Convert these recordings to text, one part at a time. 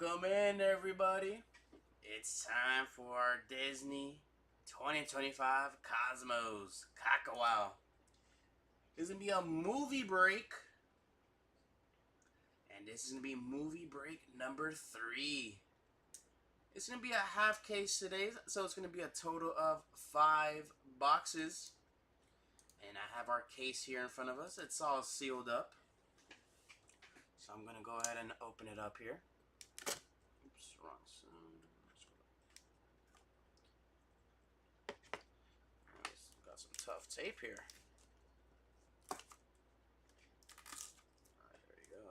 Welcome in, everybody. It's time for our Disney 2025 Cosmos Kakawow. This is going to be a movie break. And this is going to be movie break number 3. It's going to be a half case today, so it's going to be a total of 5 boxes. And I have our case here in front of us. It's all sealed up. So I'm going to go ahead and open it up here. Oops, wrong side. Got some tough tape here. Alright, there you go.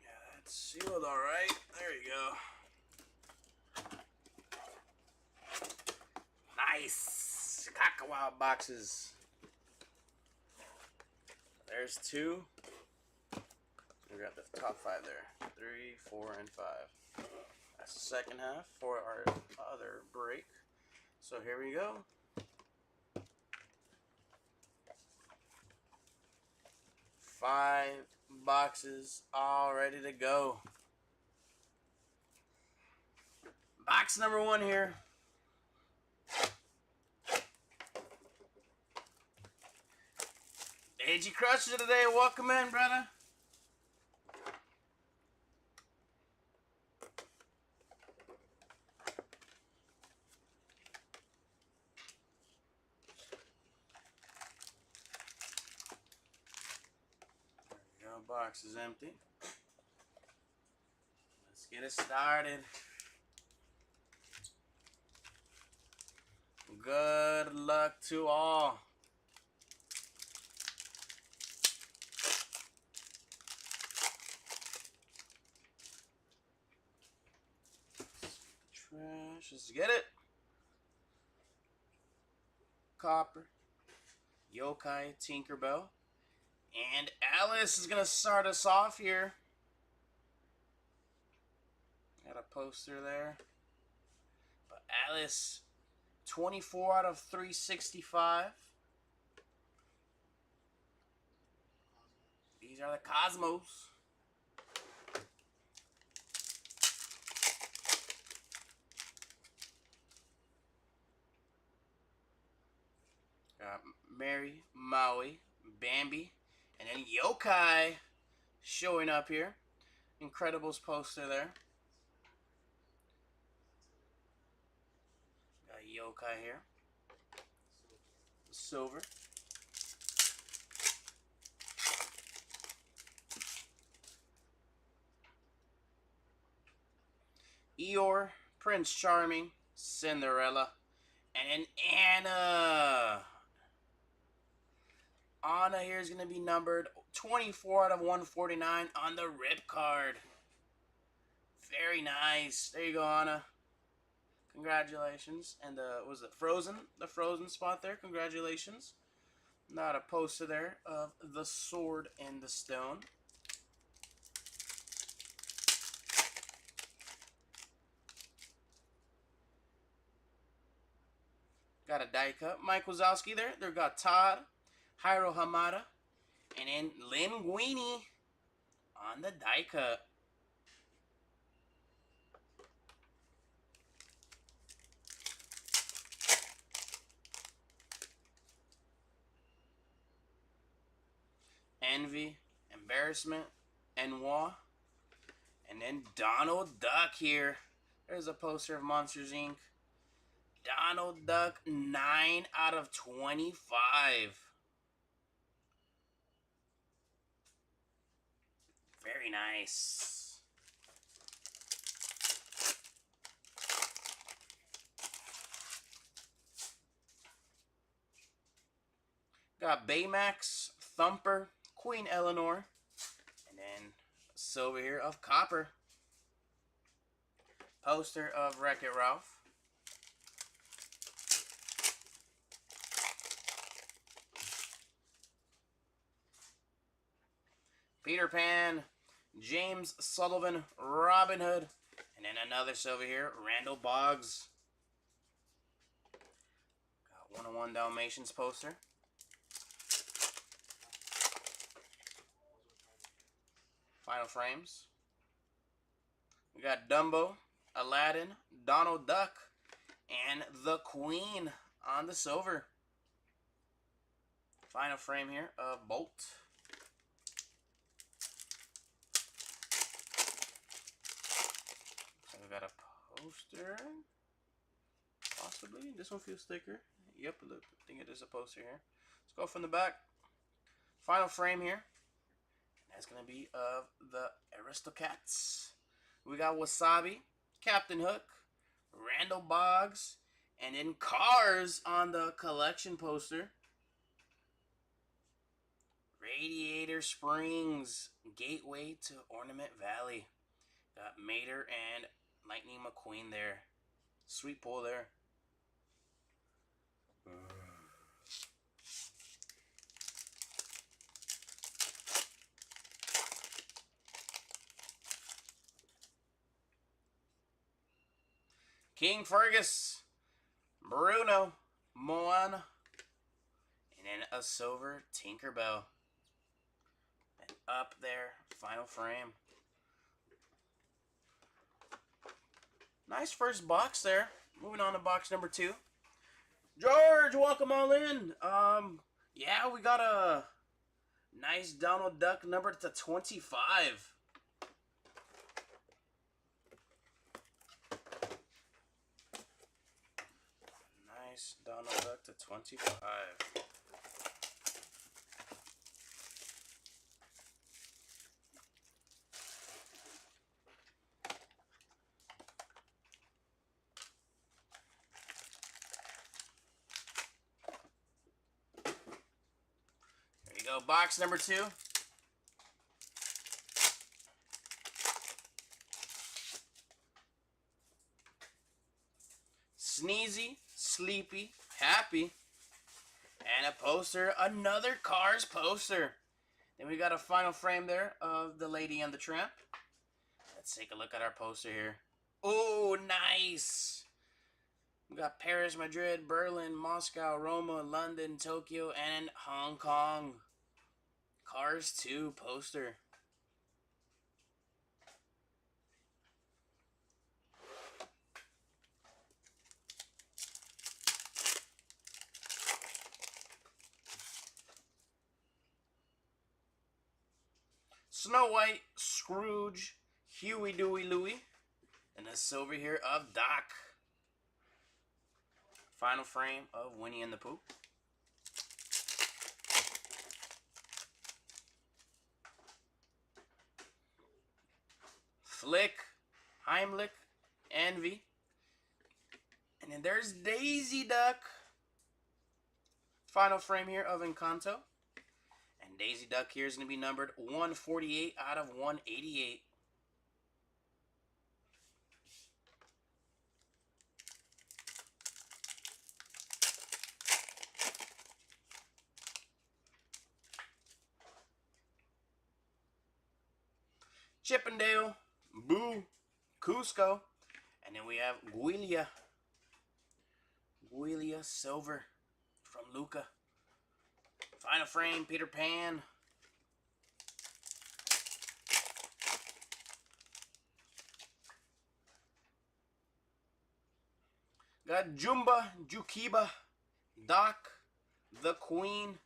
Yeah, that's sealed alright. There you go. Nice! Kakawow boxes. There's 2. We got the top 5 there. 3, 4, and 5. That's the second half for our other break. So here we go. Five boxes all ready to go. Box number 1 here. AG Crusher today. Welcome in, brother. There we go. Box is empty. Let's get it started. Good luck to all. Trash. Let's get it. Copper. Yokai, Tinkerbell. And Alice is going to start us off here. Got a poster there. But Alice, 24 out of 365. These are the Cosmos. Got Mary, Maui, Bambi, and then Yokai showing up here. Incredibles poster there. Got Yokai here. Silver. Eeyore, Prince Charming, Cinderella, and Anna. Anna here is going to be numbered 24 out of 149 on the rip card. Very nice. There you go, Anna. Congratulations. And was it Frozen? The Frozen spot there. Congratulations. Not a poster there of the Sword and the Stone. Got a die cut. Mike Wazowski there. There got Todd, Hiro Hamada, and then Linguini on the die cut. Envy, Embarrassment, Ennui, and then Donald Duck here. There's a poster of Monsters, Inc. Donald Duck, 9 out of 25. Very nice. Got Baymax, Thumper, Queen Eleanor, and then silver here of Copper. Poster of Wreck-It Ralph. Peter Pan, James Sullivan, Robin Hood. And then another silver here, Randall Boggs. Got 101 Dalmatians poster. Final frames. We got Dumbo, Aladdin, Donald Duck, and the Queen on the silver. Final frame here of Bolt. So we got a poster. Possibly. This one feels thicker. Yep, look, I think it is a poster here. Let's go from the back. Final frame here. That's going to be of the Aristocats. We got Wasabi, Captain Hook, Randall Boggs, and then Cars on the collection poster. Radiator Springs, Gateway to Ornament Valley. Got Mater and Lightning McQueen there. Sweet pull there. King Fergus, Bruno, Moana, and then a silver Tinkerbell. And up there, final frame. Nice first box there. Moving on to box number 2. George, welcome all in. Yeah, we got a nice Donald Duck number to 25. Nice Donald Duck to 25. There you go, box number 2. Sneezy, Sleepy, Happy, and a poster, another Cars poster. Then we got a final frame there of the Lady and the Tramp. Let's take a look at our poster here. Oh, nice! We got Paris, Madrid, Berlin, Moscow, Roma, London, Tokyo, and Hong Kong. Cars 2 poster. Snow White, Scrooge, Huey, Dewey, Louie, and a silver here of Doc. Final frame of Winnie and the Pooh. Flick, Heimlich, Envy, and then there's Daisy Duck. Final frame here of Encanto. And Daisy Duck here is going to be numbered 148 out of 188. Chippendale, Boo, Cusco, and then we have Guilia. Guilia Silver from Luca. Final frame, Peter Pan. Got Jumba, Jukiba, Doc, the Queen,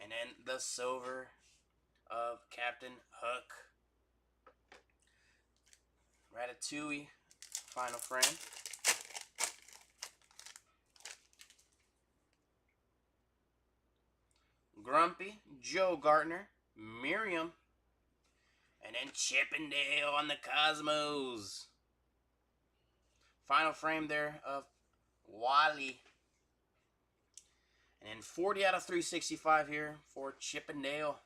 and then the silver of Captain Hook. Ratatouille, final frame. Grumpy, Joe Gartner, Miriam, and then Chippendale on the Cosmos. Final frame there of Wally. And then 40 out of 365 here for Chippendale.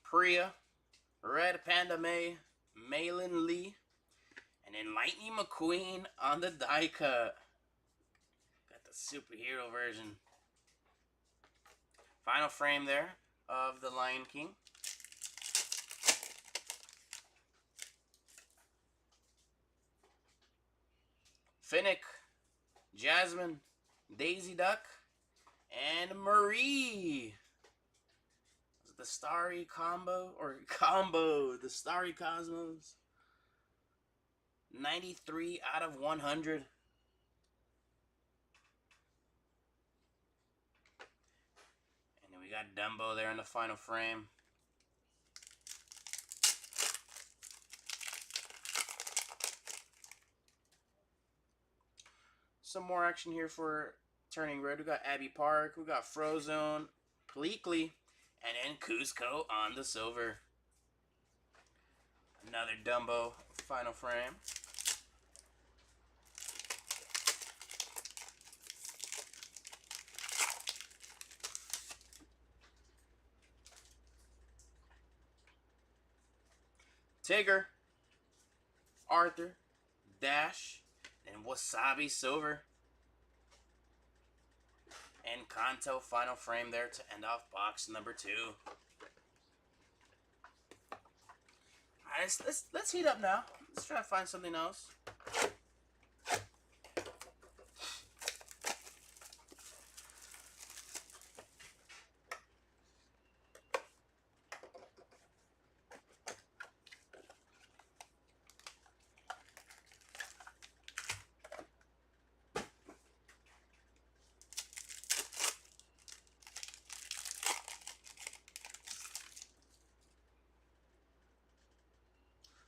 Priya, Red Panda May, Malin Lee, and then Lightning McQueen on the die cut. Got the superhero version. Final frame there of the Lion King. Finnick, Jasmine, Daisy Duck, and Marie. The Starry Combo, or Combo, the Starry Cosmos. 93 out of 100. And then we got Dumbo there in the final frame. Some more action here for Turning Red. We got Abbey Park, we got Frozone, Pleakley, and then Cusco on the silver. Another Dumbo final frame. Tigger, Arthur, Dash, and Wasabi silver. And Kanto final frame there to end off box number 2. Alright, let's heat up now. Let's try to find something else.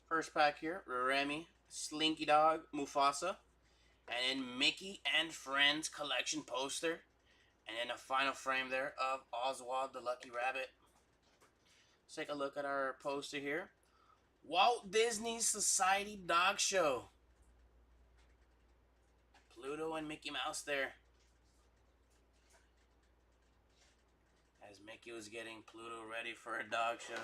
First pack here, Remy, Slinky Dog, Mufasa, and then Mickey and Friends collection poster, and then a final frame there of Oswald the Lucky Rabbit. Let's take a look at our poster here. Walt Disney Society Dog Show. Pluto and Mickey Mouse there. As Mickey was getting Pluto ready for a dog show.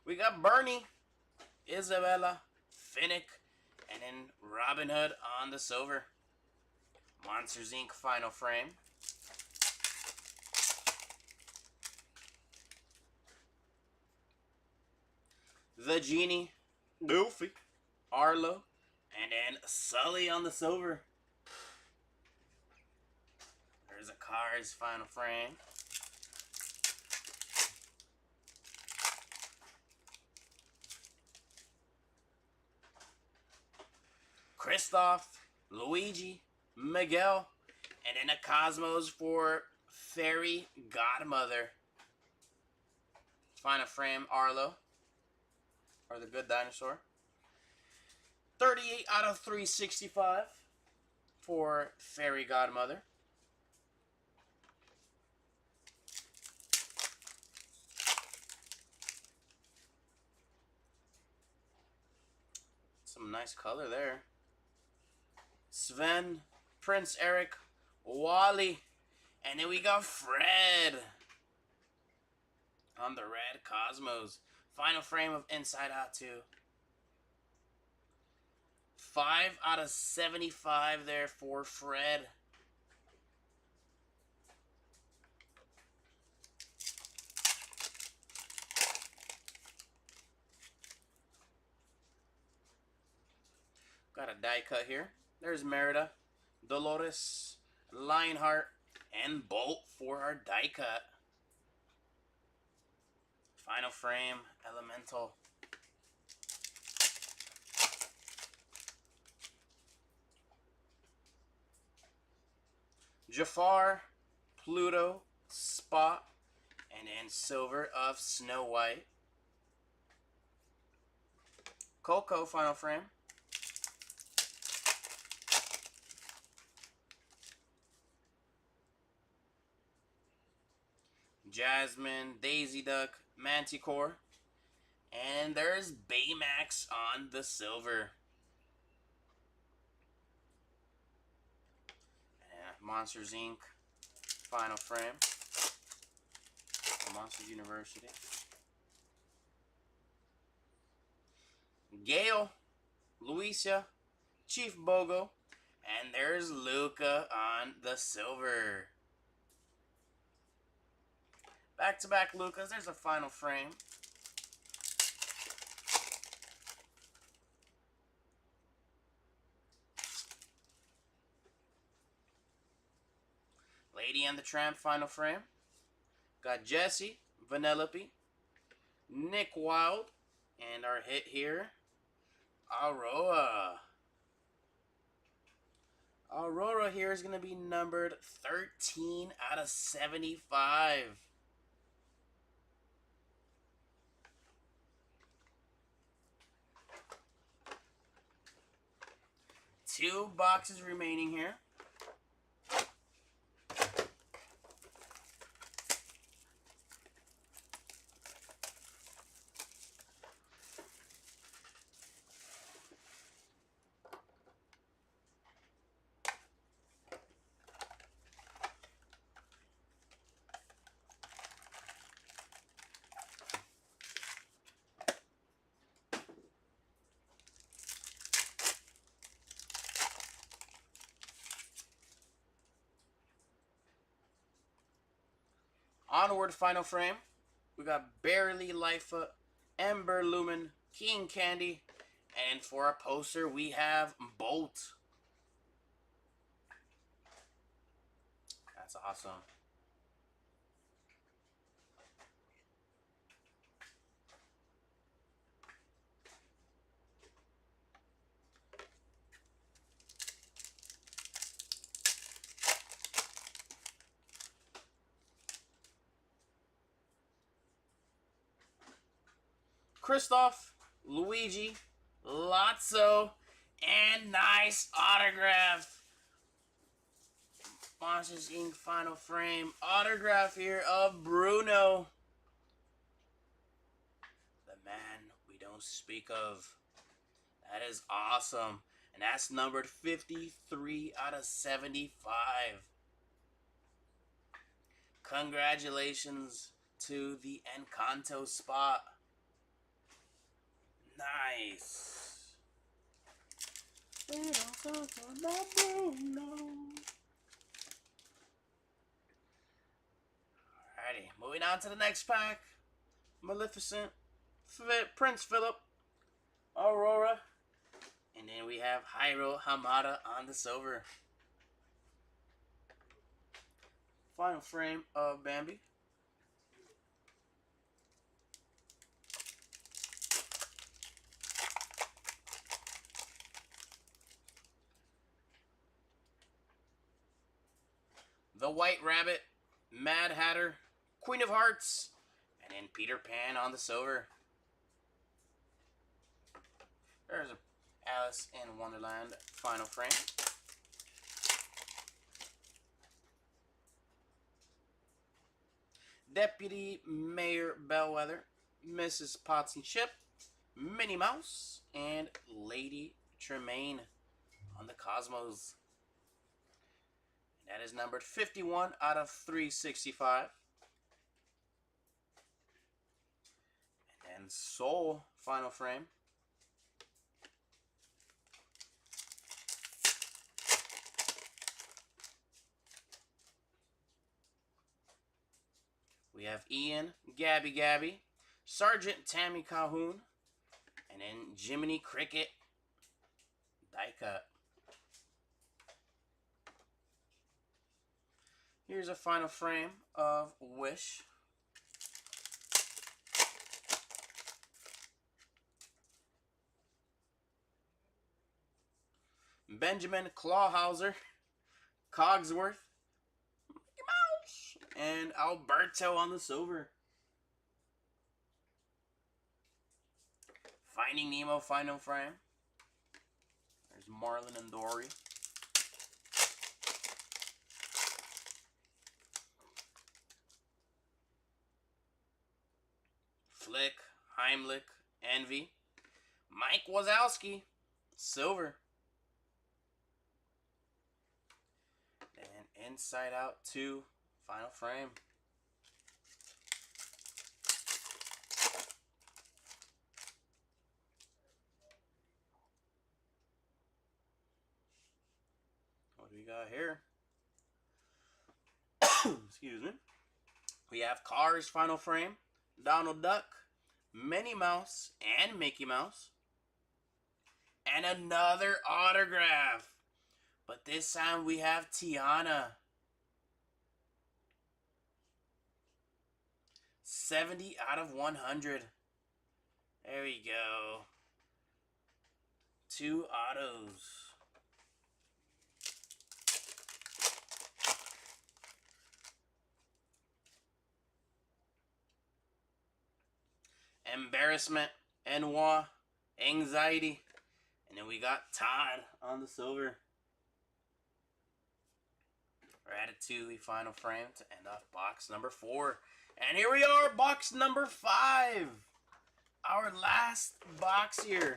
We got Bernie, Isabella, Finnick, and then Robin Hood on the silver. Monsters Inc. final frame. The Genie, Goofy, Arlo, and then Sully on the silver. There's a Cars final frame. Kristoff, Luigi, Miguel, and then a Cosmos for Fairy Godmother. Final frame, Arlo, or the Good Dinosaur. 38 out of 365 for Fairy Godmother. Some nice color there. Sven, Prince Eric, Wally, and then we got Fred on the red Cosmos. Final frame of Inside Out 2. 5 out of 75 there for Fred. Got a die cut here. There's Merida, Dolores, Lionheart, and Bolt for our die cut. Final frame, Elemental. Jafar, Pluto, Spot, and then silver of Snow White. Coco final frame. Jasmine, Daisy Duck, Manticore, and there's Baymax on the silver. And Monsters Inc. final frame. Monsters University. Gale, Luisa, Chief Bogo, and there's Luca on the silver. Back-to-back Lucas. There's a final frame. Lady and the Tramp final frame. Got Jesse, Vanellope, Nick Wilde, and our hit here, Aurora. Aurora here is going to be numbered 13 out of 75. Two boxes remaining here. Onward final frame. We got Barely Lifa, Ember Lumen, King Candy, and for our poster we have Bolt. That's awesome. Kristoff, Luigi, Lotso, and nice autograph. Monsters Inc. final frame autograph here of Bruno. The man we don't speak of. That is awesome. And that's numbered 53 out of 75. Congratulations to the Encanto spot. Nice. Alrighty, moving on to the next pack. Maleficent, Prince Philip, Aurora, and then we have Hiro Hamada on the silver. Final frame of Bambi. The White Rabbit, Mad Hatter, Queen of Hearts, and then Peter Pan on the silver. There's a Alice in Wonderland final frame. Deputy Mayor Bellwether, Mrs. Potts and Chip, Minnie Mouse, and Lady Tremaine on the Cosmos. That is numbered 51 out of 365. And Soul final frame. We have Ian, Gabby, Sergeant Tammy Calhoun, and then Jiminy Cricket die cut. Here's a final frame of Wish. Benjamin Clawhauser, Cogsworth, Mickey Mouse, and Alberto on the silver. Finding Nemo final frame. There's Marlin and Dory. Flick, Heimlich, Envy, Mike Wazowski, silver. And Inside Out 2, final frame. What do we got here? Excuse me. We have Cars Final Frame, Donald Duck, Minnie Mouse, and Mickey Mouse. And another autograph. But this time we have Tiana. 70 out of 100. There we go. 2 autos. Embarrassment, Ennui, Anxiety. And then we got Todd on the silver. Ratatouille Final Frame to end off box number 4. And here we are, box number 5. Our last box here.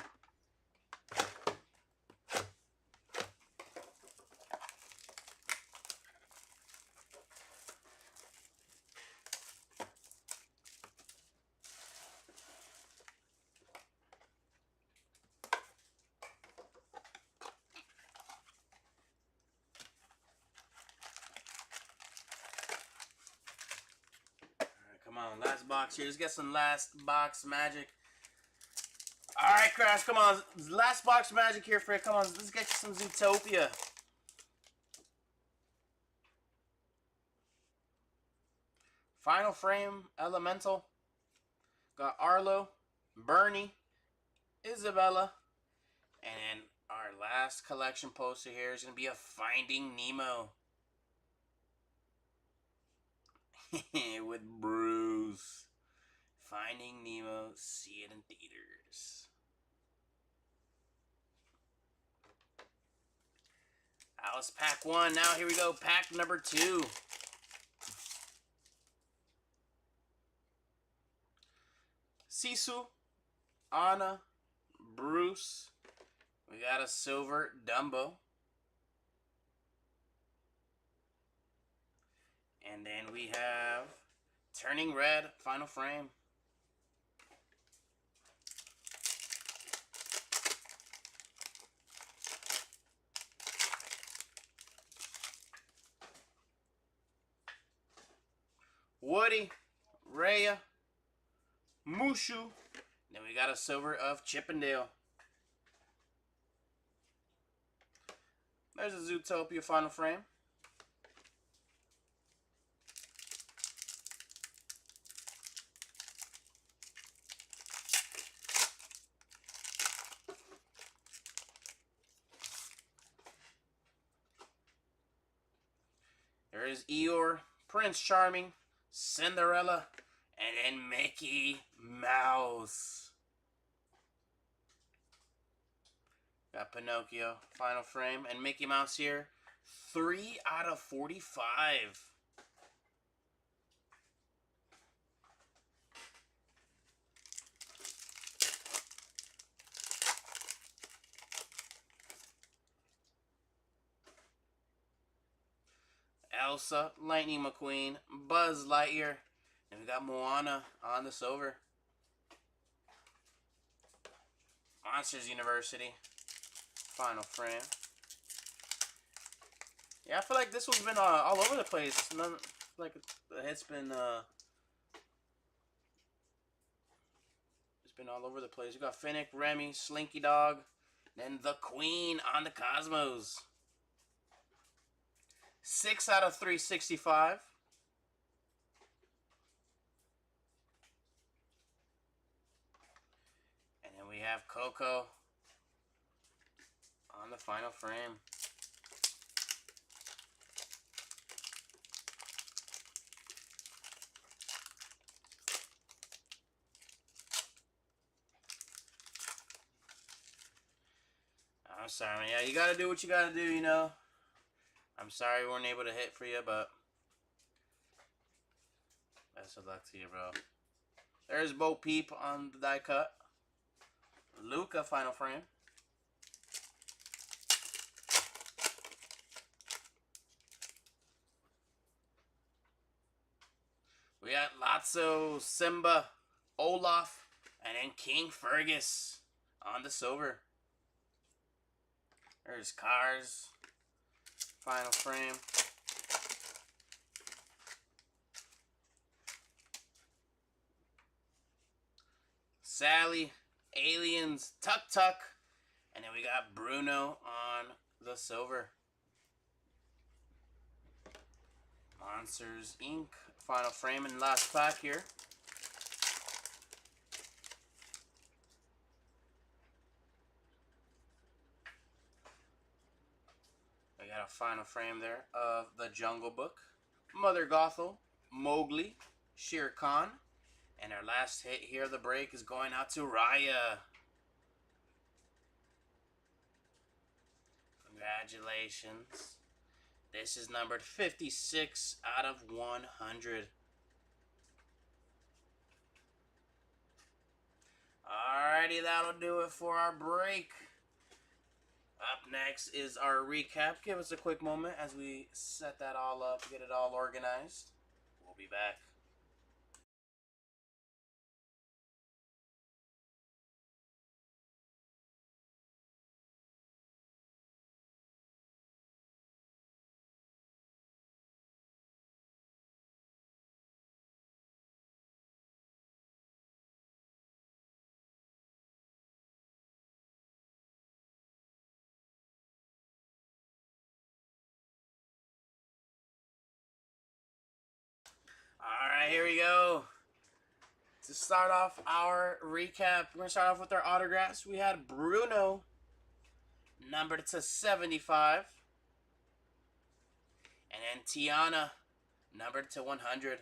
Come on, last box here. Let's get some last box magic. Alright, Crash, come on. Last box magic here, Fred. Come on, let's get you some Zootopia. Final Frame, Elemental. Got Arlo, Bernie, Isabella. And our last collection poster here is going to be a Finding Nemo. With Bruce. Finding Nemo. See it in theaters. That was pack 1. Now here we go. Pack number 2. Sisu. Anna. Bruce. We got a silver Dumbo. And then we have Turning Red, Final Frame. Woody, Raya, Mushu. Then we got a silver of Chippendale. There's a Zootopia Final Frame. There is Eeyore, Prince Charming, Cinderella, and then Mickey Mouse. Got Pinocchio, Final Frame, and Mickey Mouse here. 3 out of 45. Elsa, Lightning McQueen, Buzz Lightyear, and we got Moana on the silver. Monsters University, Final Frame. Yeah, I feel like this one's been all over the place. It's been all over the place. You got Finnick, Remy, Slinky Dog, then the Queen on the Cosmos. 6 out of 365. And then we have Coco on the Final Frame. I'm sorry, man. Yeah, you gotta do what you gotta do, you know. I'm sorry we weren't able to hit for you, but best of luck to you, bro. There's Bo Peep on the die cut. Luca Final Frame. We got Lotso, Simba, Olaf, and then King Fergus on the silver. There's Cars Final frame. Sally, Aliens, Tuk Tuk, and then we got Bruno on the silver. Monsters Inc. Final frame and last pack here. We got a final frame there of the Jungle Book, Mother Gothel, Mowgli, Shere Khan, and our last hit here of the break is going out to Raya. Congratulations. This is numbered 56 out of 100. Alrighty, that'll do it for our break. Up next is our recap. Give us a quick moment as we set that all up, get it all organized. We'll be back. Alright, here we go. To start off our recap, we're going to start off with our autographs. We had Bruno, numbered to 75. And then Tiana, numbered to 100.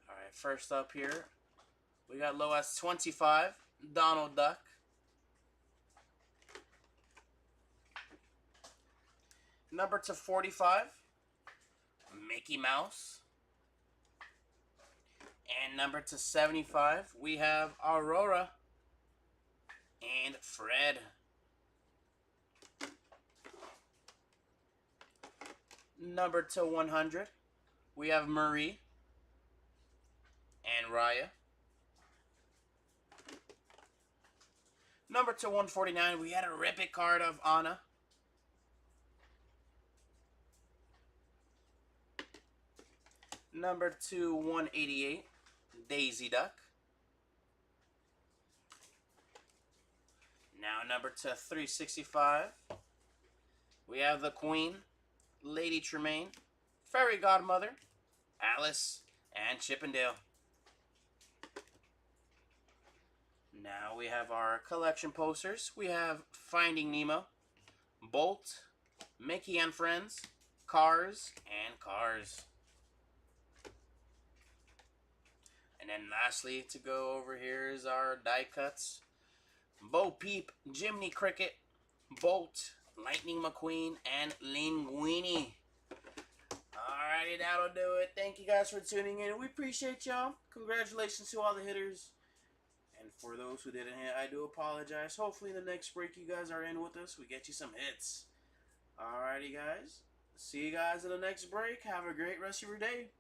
Alright, first up here, we got low as 25, Donald Duck. Number to 45, Mickey Mouse. And number to 75, we have Aurora and Fred. Number to 100, we have Marie and Raya. Number to 149, we had a Rip It card of Anna. Number to 188, Daisy Duck. Now number to 365, we have the Queen, Lady Tremaine, Fairy Godmother, Alice, and Chippendale. Now we have our collection posters. We have Finding Nemo, Bolt, Mickey and Friends, Cars, and Cars. And then lastly, to go over here is our die cuts. Bo Peep, Jiminy Cricket, Bolt, Lightning McQueen, and Linguini. Alrighty, that'll do it. Thank you guys for tuning in. We appreciate y'all. Congratulations to all the hitters. And for those who didn't hit, I do apologize. Hopefully the next break you guys are in with us, we get you some hits. Alrighty, guys. See you guys in the next break. Have a great rest of your day.